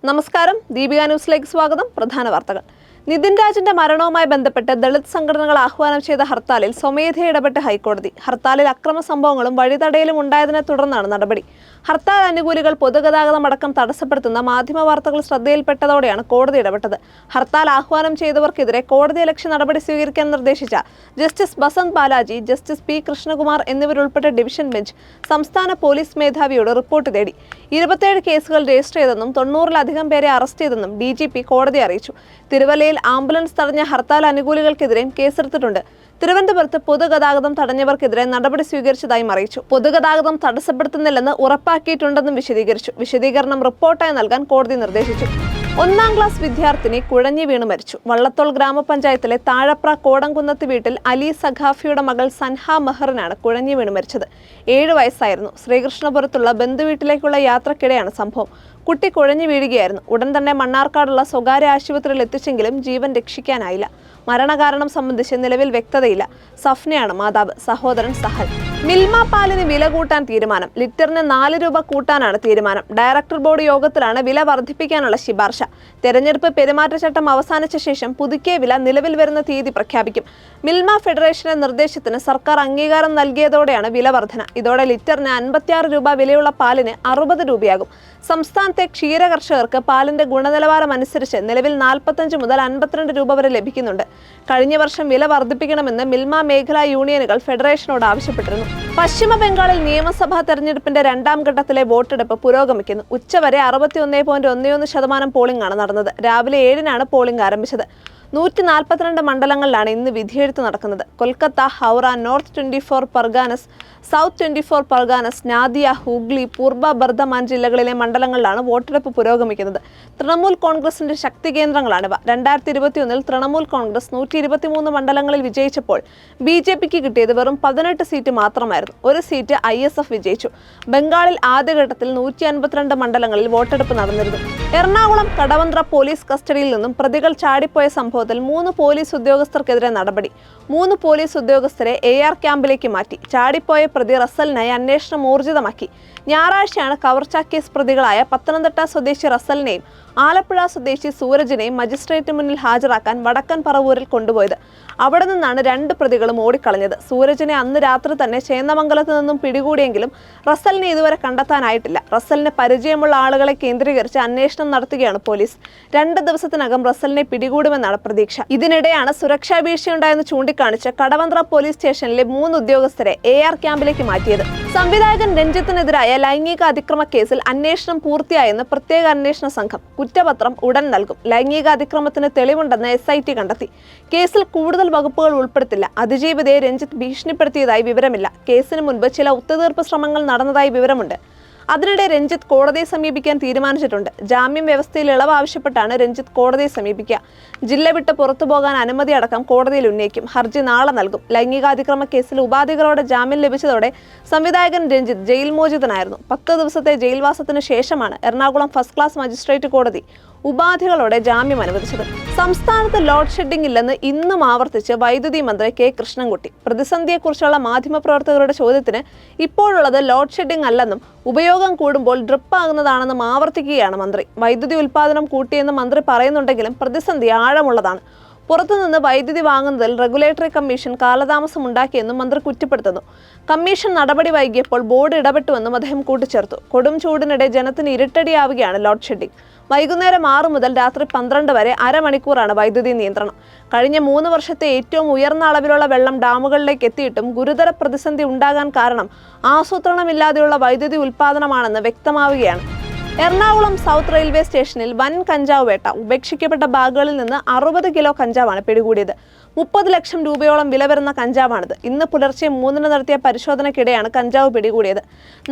നമസ്കാരം, ദീപിക ന്യൂസിലേക്ക് സ്വാഗതം. പ്രധാന വാർത്തകൾ. നിതിൻ രാജിന്റെ മരണവുമായി ബന്ധപ്പെട്ട് ദളിത് സംഘടനകൾ ആഹ്വാനം ചെയ്ത ഹർത്താലിൽ സ്വമേധയാ ഇടപെട്ട ഹൈക്കോടതി. ഹർത്താലിൽ അക്രമ സംഭവങ്ങളും വഴിതടയലും ഉണ്ടായതിനെ തുടർന്നാണ് നടപടി. ഹർത്താൽ അനുകൂലികൾ പൊതുഗതാഗതം അടക്കം തടസ്സപ്പെടുത്തുന്ന മാധ്യമ വാർത്തകൾ ശ്രദ്ധയിൽപ്പെട്ടതോടെയാണ് കോടതി ഇടപെട്ടത്. ഹർത്താൽ ആഹ്വാനം ചെയ്തവർക്കെതിരെ കോടതിയലക്ഷ്യ നടപടി സ്വീകരിക്കാൻ നിർദ്ദേശിച്ച justice Basant Balaji, justice P Krishnakumar എന്നിവരുൾപ്പെട്ട ഡിവിഷൻ ബെഞ്ച് സംസ്ഥാന പോലീസ് മേധാവിയോട് റിപ്പോർട്ട് തേടി. 27 കേസുകൾ രജിസ്റ്റർ ചെയ്തെന്നും 90-ലധികം പേരെ അറസ്റ്റ് ചെയ്തെന്നും DGP കോടതിയെ അറിയിച്ചു. തിരുവല്ലയിൽ ആംബുലൻസ് തടഞ്ഞ ഹർത്താൽ അനുകൂലികൾക്കെതിരെയും കേസെടുത്തിട്ടുണ്ട്. തിരുവനന്തപുരത്ത് പൊതുഗതാഗതം തടഞ്ഞവർക്കെതിരെ നടപടി സ്വീകരിച്ചതായും അറിയിച്ചു. പൊതുഗതാഗതം തടസ്സപ്പെടുത്തുന്നില്ലെന്ന് ഉറപ്പാക്കിയിട്ടുണ്ടെന്നും വിശദീകരിച്ചു. വിശദീകരണം റിപ്പോർട്ടായി നൽകാൻ കോടതി നിർദ്ദേശിച്ചു. 1-ാം ക്ലാസ് വിദ്യാർത്ഥിനി കുഴഞ്ഞു വീണ് മരിച്ചു. വള്ളത്തോൾ ഗ്രാമപഞ്ചായത്തിലെ താഴപ്ര കോടംകുന്നത്ത് വീട്ടിൽ അലി സഖാഫിയുടെ മകൾ സൻഹ മെഹറിനാണ് കുഴഞ്ഞു വീണ് മരിച്ചത്. 7 വയസ്സായിരുന്നു. ശ്രീകൃഷ്ണപുരത്തുള്ള ബന്ധുവീട്ടിലേക്കുള്ള യാത്രക്കിടെയാണ് സംഭവം. കുട്ടി കുഴഞ്ഞു വീഴുകയായിരുന്നു. ഉടൻ തന്നെ മണ്ണാർക്കാടുള്ള സ്വകാര്യ ആശുപത്രിയിൽ എത്തിച്ചെങ്കിലും ജീവൻ രക്ഷിക്കാനായില്ല. മരണകാരണം സംബന്ധിച്ച് നിലവിൽ വ്യക്തതയില്ല. സഫ്നയാണ് മാതാവ്. സഹോദരൻ സഹൽ. മിൽമ പാലിന് വില കൂട്ടാൻ തീരുമാനം. ലിറ്ററിന് 4 രൂപ കൂട്ടാനാണ് തീരുമാനം. ഡയറക്ടർ ബോർഡ് യോഗത്തിലാണ് വില വർദ്ധിപ്പിക്കാനുള്ള ശുപാർശ. തെരഞ്ഞെടുപ്പ് പെരുമാറ്റച്ചട്ടം അവസാനിച്ച ശേഷം പുതുക്കിയ വില നിലവിൽ വരുന്ന തീയതി പ്രഖ്യാപിക്കും. മിൽമ ഫെഡറേഷന്റെ നിർദ്ദേശത്തിന് സർക്കാർ അംഗീകാരം നൽകിയതോടെയാണ് വില വർധന. ഇതോടെ ലിറ്ററിന് 56 രൂപ വിലയുള്ള പാലിന് 60 രൂപയാകും. സംസ്ഥാനത്തെ ക്ഷീര കർഷകർക്ക് പാലിന്റെ ഗുണനിലവാരം അനുസരിച്ച് നിലവിൽ 45 മുതൽ 52 രൂപ വരെ ലഭിക്കുന്നുണ്ട്. കഴിഞ്ഞ വർഷം വില വർദ്ധിപ്പിക്കണമെന്ന് മിൽമ മേഖലാ യൂണിയനുകൾ ഫെഡറേഷനോട് ആവശ്യപ്പെട്ടിരുന്നു. പശ്ചിമ ബംഗാളിൽ നിയമസഭാ തെരഞ്ഞെടുപ്പിന്റെ 2-ാം ഘട്ടത്തിലെ വോട്ടെടുപ്പ് പുരോഗമിക്കുന്നു. ഉച്ചവരെ 61.11% പോളിംഗ് ആണ് നടന്നത്. രാവിലെ 7-നാണ് പോളിംഗ് ആരംഭിച്ചത്. 142 മണ്ഡലങ്ങളിലാണ് ഇന്ന് വിധിയെഴുത്ത് നടക്കുന്നത്. കൊൽക്കത്ത, ഹൗറ, നോർത്ത് 24 പർഗാനസ്, സൗത്ത് 24 പർഗാനസ്, നാദിയ, ഹൂഗ്ലി, പൂർബ ബർധമാൻ ജില്ലകളിലെ മണ്ഡലങ്ങളിലാണ് വോട്ടെടുപ്പ് പുരോഗമിക്കുന്നത്. തൃണമൂൽ കോൺഗ്രസിന്റെ ശക്തി കേന്ദ്രങ്ങളാണിവ. 2021-ൽ തൃണമൂൽ കോൺഗ്രസ് 123 മണ്ഡലങ്ങളിൽ വിജയിച്ചപ്പോൾ BJPക്ക് കിട്ടിയത് വെറും 18 സീറ്റ് മാത്രമായിരുന്നു. ഒരു സീറ്റ് ISF വിജയിച്ചു. ബംഗാളിൽ ആദ്യഘട്ടത്തിൽ 152 മണ്ഡലങ്ങളിൽ വോട്ടെടുപ്പ് നടന്നിരുന്നു. എറണാകുളം കടവന്ത്ര പോലീസ് കസ്റ്റഡിയിൽ നിന്നും പ്രതികൾ ചാടിപ്പോയ സംഭവത്തിൽ 3 പോലീസ് ഉദ്യോഗസ്ഥർക്കെതിരെ നടപടി. 3 പോലീസ് ഉദ്യോഗസ്ഥരെ AR ക്യാമ്പിലേക്ക് മാറ്റി. ചാടിപ്പോയ പ്രതി റസലിനായി അന്വേഷണം ഊർജിതമാക്കി. ഞായറാഴ്ചയാണ് കവർച്ചാ കേസ് പ്രതികളായ പത്തനംതിട്ട സ്വദേശി റസലിനെയും ആലപ്പുഴ സ്വദേശി സൂരജിനെയും മജിസ്ട്രേറ്റ് മുന്നിൽ ഹാജരാക്കാൻ വടക്കൻ പറവൂരിൽ കൊണ്ടുപോയത്. അവിടെ നിന്നാണ് 2 പ്രതികളും ഓടിക്കളഞ്ഞത്. സൂരജിനെ അന്ന് രാത്രി തന്നെ ചേന്നമംഗലത്ത് നിന്നും പിടികൂടിയെങ്കിലും റസലിനെ ഇതുവരെ കണ്ടെത്താനായിട്ടില്ല. റസലിന് പരിചയമുള്ള ആളുകളെ കേന്ദ്രീകരിച്ച് അന്വേഷണം നടത്തുകയാണ് പോലീസ്. 2 ദിവസത്തിനകം റസലിനെ പിടികൂടുമെന്നാണ് പ്രതീക്ഷ. ഇതിനിടെയാണ് സുരക്ഷാ വീഴ്ചയുണ്ടായെന്ന് ചൂണ്ടിക്കാണിച്ച് കടവന്ത്ര പോലീസ് സ്റ്റേഷനിലെ 3 ഉദ്യോഗസ്ഥരെ AR ക്യാമ്പിലേക്ക് മാറ്റിയത്. സംവിധായകൻ രഞ്ജിത്തിനെതിരായ ലൈംഗിക അതിക്രമ കേസിൽ അന്വേഷണം പൂർത്തിയായെന്ന് പ്രത്യേക അന്വേഷണ സംഘം. കുറ്റപത്രം ഉടൻ നൽകും. ലൈംഗിക അതിക്രമത്തിന് തെളിവുണ്ടെന്ന് SIT കണ്ടെത്തി. കേസിൽ കൂടുതൽ വകുപ്പുകൾ ഉൾപ്പെടുത്തില്ല. അതിജീവിതയെ രഞ്ജിത്ത് ഭീഷണിപ്പെടുത്തിയതായി വിവരമില്ല. കേസിന് മുൻപ് ചില ഒത്തുതീർപ്പ് ശ്രമങ്ങൾ നടന്നതായി വിവരമുണ്ട്. അതിനിടെ രഞ്ജിത്ത് കോടതിയെ സമീപിക്കാൻ തീരുമാനിച്ചിട്ടുണ്ട്. ജാമ്യം വ്യവസ്ഥയിൽ ഇളവ് ആവശ്യപ്പെട്ടാണ് രഞ്ജിത്ത് കോടതിയെ സമീപിക്കുക. ജില്ല വിട്ട് പുറത്തു പോകാൻ അനുമതി അടക്കം കോടതിയിൽ ഉന്നയിക്കും. ഹർജി നാളെ നൽകും. ലൈംഗികാതിക്രമ കേസിൽ ഉപാധികളോടെ ജാമ്യം ലഭിച്ചതോടെ സംവിധായകൻ രഞ്ജിത്ത് ജയിൽ മോചിതനായിരുന്നു. 10 ദിവസത്തെ ജയിൽവാസത്തിന് ശേഷമാണ് എറണാകുളം ഫസ്റ്റ് ക്ലാസ് മജിസ്ട്രേറ്റ് കോടതി ഉപാധികളോടെ ജാമ്യം അനുവദിച്ചത്. സംസ്ഥാനത്ത് ലോഡ് ഷെഡിംഗ് ഇല്ലെന്ന് ഇന്നും ആവർത്തിച്ച് വൈദ്യുതി മന്ത്രി K കൃഷ്ണൻകുട്ടി. പ്രതിസന്ധിയെക്കുറിച്ചുള്ള മാധ്യമപ്രവർത്തകരുടെ ചോദ്യത്തിന് ഇപ്പോഴുള്ളത് ലോഡ് ഷെഡിംഗ് അല്ലെന്നും ഉപയോഗം കൂടുമ്പോൾ ഡ്രിപ്പ് ആകുന്നതാണെന്നും ആവർത്തിക്കുകയാണ് മന്ത്രി. വൈദ്യുതി ഉൽപ്പാദനം കൂട്ടിയെന്ന് മന്ത്രി പറയുന്നുണ്ടെങ്കിലും പ്രതിസന്ധി ആഴമുള്ളതാണ്. പുറത്തുനിന്ന് വൈദ്യുതി വാങ്ങുന്നതിൽ റെഗുലേറ്ററി കമ്മീഷൻ കാലതാമസമുണ്ടാക്കിയെന്നും മന്ത്രി കുറ്റപ്പെടുത്തുന്നു. കമ്മീഷൻ നടപടി വൈകിയപ്പോൾ ബോർഡ് ഇടപെട്ടുവെന്നും അദ്ദേഹം കൂട്ടിച്ചേർത്തു. കൊടും ചൂടിനിടെ ജനത്തിന് ഇരുട്ടടിയാവുകയാണ് ലോഡ് ഷെഡിംഗ്. വൈകുന്നേരം 6 മുതൽ രാത്രി 12 വരെ അരമണിക്കൂറാണ് വൈദ്യുതി നിയന്ത്രണം. കഴിഞ്ഞ 3 വർഷത്തെ ഏറ്റവും ഉയർന്ന അളവിലുള്ള വെള്ളം ഡാമുകളിലേക്ക് എത്തിയിട്ടും ഗുരുതര പ്രതിസന്ധി ഉണ്ടാകാൻ കാരണം ആസൂത്രണമില്ലാതെയുള്ള വൈദ്യുതി ഉൽപ്പാദനമാണെന്ന് വ്യക്തമാവുകയാണ്. എറണാകുളം സൗത്ത് റെയിൽവേ സ്റ്റേഷനിൽ വൻ കഞ്ചാവ് വേട്ട. ഉപേക്ഷിക്കപ്പെട്ട ബാഗുകളിൽ നിന്ന് 60 കിലോ കഞ്ചാവാണ് പിടികൂടിയത്. 30 ലക്ഷം രൂപയോളം വില വരുന്ന കഞ്ചാവാണിത്. ഇന്ന് പുലർച്ചെ 3-ന് നടത്തിയ പരിശോധനയ്ക്കിടെയാണ് കഞ്ചാവ് പിടികൂടിയത്.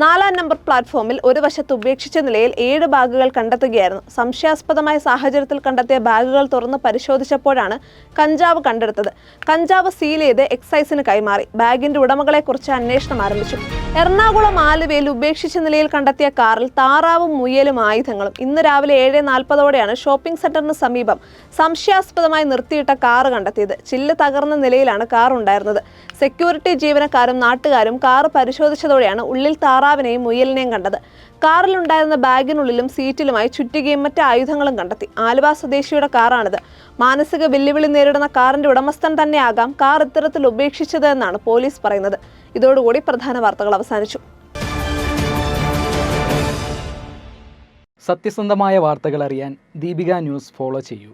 4-ാം നമ്പർ പ്ലാറ്റ്ഫോമിൽ ഒരു വശത്ത് ഉപേക്ഷിച്ച നിലയിൽ 7 ബാഗുകൾ കണ്ടെത്തുകയായിരുന്നു. സംശയാസ്പദമായ സാഹചര്യത്തിൽ കണ്ടെത്തിയ ബാഗുകൾ തുറന്ന് പരിശോധിച്ചപ്പോഴാണ് കഞ്ചാവ് കണ്ടെടുത്തത്. കഞ്ചാവ് സീൽ ചെയ്ത് എക്സൈസിന് കൈമാറി. ബാഗിന്റെ ഉടമകളെക്കുറിച്ച് അന്വേഷണം ആരംഭിച്ചു. എറണാകുളം ആലുവയിൽ ഉപേക്ഷിച്ച നിലയിൽ കണ്ടെത്തിയ കാറിൽ താറാവും മുയലും ആയുധങ്ങളും. ഇന്ന് രാവിലെ 7:40 ഷോപ്പിംഗ് സെന്ററിന് സമീപം സംശയാസ്പദമായി നിർത്തിയിട്ട കാറ് കണ്ടെത്തിയത്. ചില്ല് തകർന്ന നിലയിലാണ് കാർ ഉണ്ടായിരുന്നത്. സെക്യൂരിറ്റി ജീവനക്കാരും നാട്ടുകാരും കാർ പരിശോധിച്ചതോടെയാണ് ഉള്ളിൽ താറാവിനെയും മുയലിനെയും കണ്ടത്. കാറിലുണ്ടായിരുന്ന ബാഗിനുള്ളിലും സീറ്റിലുമായി ചുറ്റികയും മറ്റ് ആയുധങ്ങളും കണ്ടെത്തി. ആലുവ സ്വദേശിയുടെ കാറാണിത്. മാനസിക വെല്ലുവിളി നേരിടുന്ന കാറിന്റെ ഉടമസ്ഥൻ തന്നെയാകാം കാർ ഇത്തരത്തിൽ ഉപേക്ഷിച്ചത് എന്നാണ് പോലീസ് പറയുന്നത്. ഇതോടുകൂടി പ്രധാന വാർത്തകൾ അവസാനിച്ചു. സത്യസന്ധമായ വാർത്തകൾ അറിയാൻ ദീപിക ന്യൂസ് ഫോളോ ചെയ്യൂ.